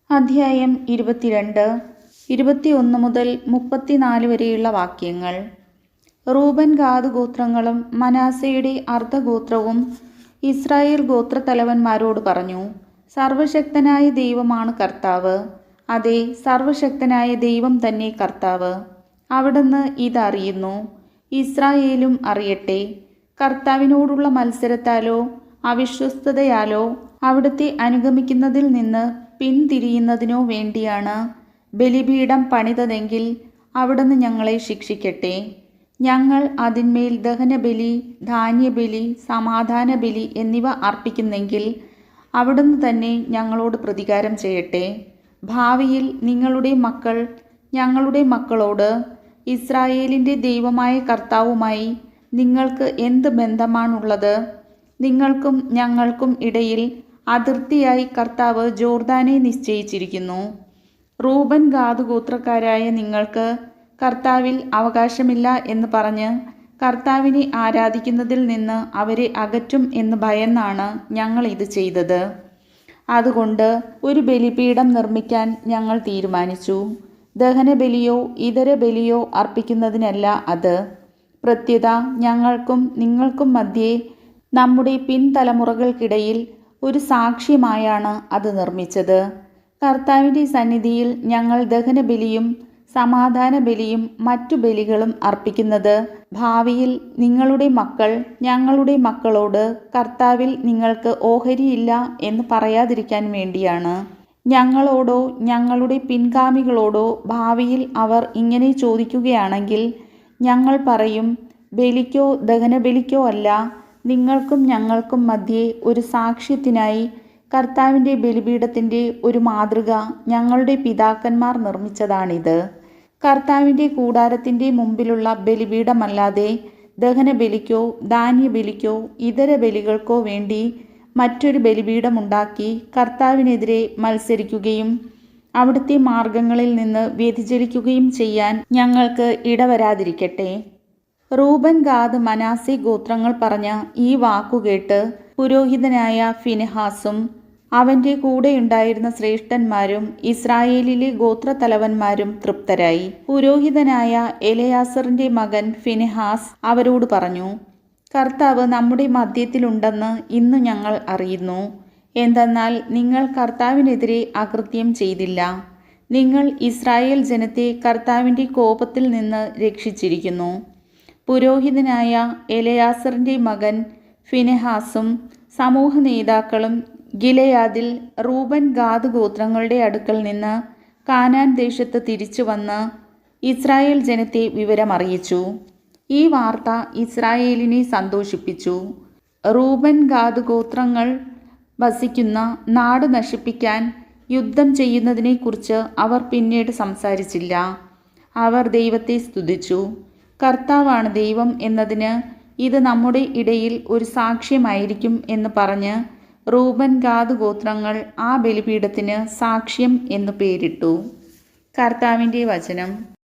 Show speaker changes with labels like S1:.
S1: അധ്യായം 22, 21 മുതൽ 34 വരെയുള്ള വാക്യങ്ങൾ. റൂബൻ ഗാദ് ഗോത്രങ്ങളും മനാസയുടെ അർദ്ധഗോത്രവും ഇസ്രായേൽ ഗോത്രത്തലവന്മാരോട് പറഞ്ഞു, സർവശക്തനായ ദൈവമാണ് കർത്താവ്. അതെ, സർവശക്തനായ ദൈവം തന്നെ കർത്താവ്. അവിടുന്ന് ഇതറിയുന്നു, ഇസ്രായേലും അറിയട്ടെ. കർത്താവിനോടുള്ള മത്സരത്താലോ അവിശ്വസ്തതയാലോ അവിടുത്തെ അനുഗമിക്കുന്നതിൽ നിന്ന് പിന്തിരിയുന്നതിനോ വേണ്ടിയാണ് ബലിപീഠം പണിതതെങ്കിൽ അവിടുന്ന് ഞങ്ങളെ ശിക്ഷിക്കട്ടെ. ഞങ്ങൾ അതിന്മേൽ ദഹനബലി, ധാന്യബലി, സമാധാനബലി എന്നിവ അർപ്പിക്കുന്നെങ്കിൽ അവിടുന്ന് തന്നെ ഞങ്ങളോട് പ്രതികാരം ചെയ്യട്ടെ. ഭാവിയിൽ നിങ്ങളുടെ മക്കൾ ഞങ്ങളുടെ മക്കളോട്, ഇസ്രായേലിൻ്റെ ദൈവമായ കർത്താവുമായി നിങ്ങൾക്ക് എന്ത് ബന്ധമാണുള്ളത്? നിങ്ങൾക്കും ഞങ്ങൾക്കും ഇടയിൽ അതിർത്തിയായി കർത്താവ് ജോർദാനെ നിശ്ചയിച്ചിരിക്കുന്നു. റൂബൻ ഗാദ് ഗോത്രക്കാരായ നിങ്ങൾക്ക് കർത്താവിൽ അവകാശമില്ല എന്ന് പറഞ്ഞ് കർത്താവിനെ ആരാധിക്കുന്നതിൽ നിന്ന് അവരെ അകറ്റും എന്ന് ഭയന്നാണ് ഞങ്ങൾ ഇത് ചെയ്തത്. അതുകൊണ്ട് ഒരു ബലിപീഠം നിർമ്മിക്കാൻ ഞങ്ങൾ തീരുമാനിച്ചു. ദഹനബലിയോ ഇതര ബലിയോ അർപ്പിക്കുന്നതിനല്ല അത്. പ്രത്യുത ഞങ്ങൾക്കും നിങ്ങൾക്കും മധ്യേ നമ്മുടെ പിൻതലമുറകൾക്കിടയിൽ ഒരു സാക്ഷ്യമായാണ് അത് നിർമ്മിച്ചത്. കർത്താവിൻ്റെ സന്നിധിയിൽ ഞങ്ങൾ ദഹനബലിയും സമാധാന ബലിയും മറ്റു ബലികളും അർപ്പിക്കുന്നത് ഭാവിയിൽ നിങ്ങളുടെ മക്കൾ ഞങ്ങളുടെ മക്കളോട് കർത്താവിൽ നിങ്ങൾക്ക് ഓഹരിയില്ല എന്ന് പറയാതിരിക്കാൻ വേണ്ടിയാണ്. ഞങ്ങളോടോ ഞങ്ങളുടെ പിൻഗാമികളോടോ ഭാവിയിൽ അവർ ഇങ്ങനെ ചോദിക്കുകയാണെങ്കിൽ ഞങ്ങൾ പറയും, ബലിക്കോ ദഹനബലിക്കോ അല്ല, നിങ്ങൾക്കും ഞങ്ങൾക്കും മധ്യേ ഒരു സാക്ഷ്യത്തിനായി കർത്താവിൻ്റെ ബലിപീഠത്തിൻ്റെ ഒരു മാതൃക ഞങ്ങളുടെ പിതാക്കന്മാർ നിർമ്മിച്ചതാണിത്. കർത്താവിൻ്റെ കൂടാരത്തിൻ്റെ മുമ്പിലുള്ള ബലിപീഠമല്ലാതെ ദഹനബലിക്കോ ധാന്യബലിക്കോ ഇതര ബലികൾക്കോ വേണ്ടി മറ്റൊരു ബലിപീഠമുണ്ടാക്കി കർത്താവിനെതിരെ മത്സരിക്കുകയും അവിടുത്തെ മാർഗങ്ങളിൽ നിന്ന് വ്യതിചലിക്കുകയും ചെയ്യാൻ ഞങ്ങൾക്ക് ഇടവരാതിരിക്കട്ടെ. റൂബൻ ഗാദ് മനാസെ ഗോത്രങ്ങൾ പറഞ്ഞ ഈ വാക്കുകേട്ട് പുരോഹിതനായ ഫിനെഹാസും അവൻ്റെ കൂടെയുണ്ടായിരുന്ന ശ്രേഷ്ഠന്മാരും ഇസ്രായേലിലെ ഗോത്രത്തലവന്മാരും തൃപ്തരായി. പുരോഹിതനായ എലയാസറിൻ്റെ മകൻ ഫിനെഹാസ് അവരോട് പറഞ്ഞു, കർത്താവ് നമ്മുടെ മധ്യത്തിലുണ്ടെന്ന് ഇന്ന് ഞങ്ങൾ അറിയുന്നു. എന്തെന്നാൽ നിങ്ങൾ കർത്താവിനെതിരെ അകൃത്യം ചെയ്തില്ല. നിങ്ങൾ ഇസ്രായേൽ ജനത്തെ കർത്താവിൻ്റെ കോപത്തിൽ നിന്ന് രക്ഷിച്ചിരിക്കുന്നു. പുരോഹിതനായ എലയാസറിൻ്റെ മകൻ ഫിനെഹാസും സമൂഹ നേതാക്കളും ഗിലെയാദിൽ റൂബൻ ഗാദ് ഗോത്രങ്ങളുടെ അടുക്കൽ നിന്ന് കാനാൻ ദേശത്ത് തിരിച്ചു വന്ന് ഇസ്രായേൽ ജനത്തെ വിവരമറിയിച്ചു. ഈ വാർത്ത ഇസ്രായേലിനെ സന്തോഷിപ്പിച്ചു. റൂബൻ ഗാദ് ഗോത്രങ്ങൾ വസിക്കുന്ന നാട് നശിപ്പിക്കാൻ യുദ്ധം ചെയ്യുന്നതിനെക്കുറിച്ച് അവർ പിന്നീട് സംസാരിച്ചില്ല. അവർ ദൈവത്തെ സ്തുതിച്ചു. കർത്താവാണ് ദൈവം എന്നതിന് ഇത് നമ്മുടെ ഇടയിൽ ഒരു സാക്ഷ്യമായിരിക്കും എന്ന് പറഞ്ഞ് റൂബൻ ഗാദ് ഗോത്രങ്ങൾ ആ ബലിപീഠത്തിന് സാക്ഷ്യം എന്നു പേരിട്ടു. കർത്താവിൻ്റെ വചനം.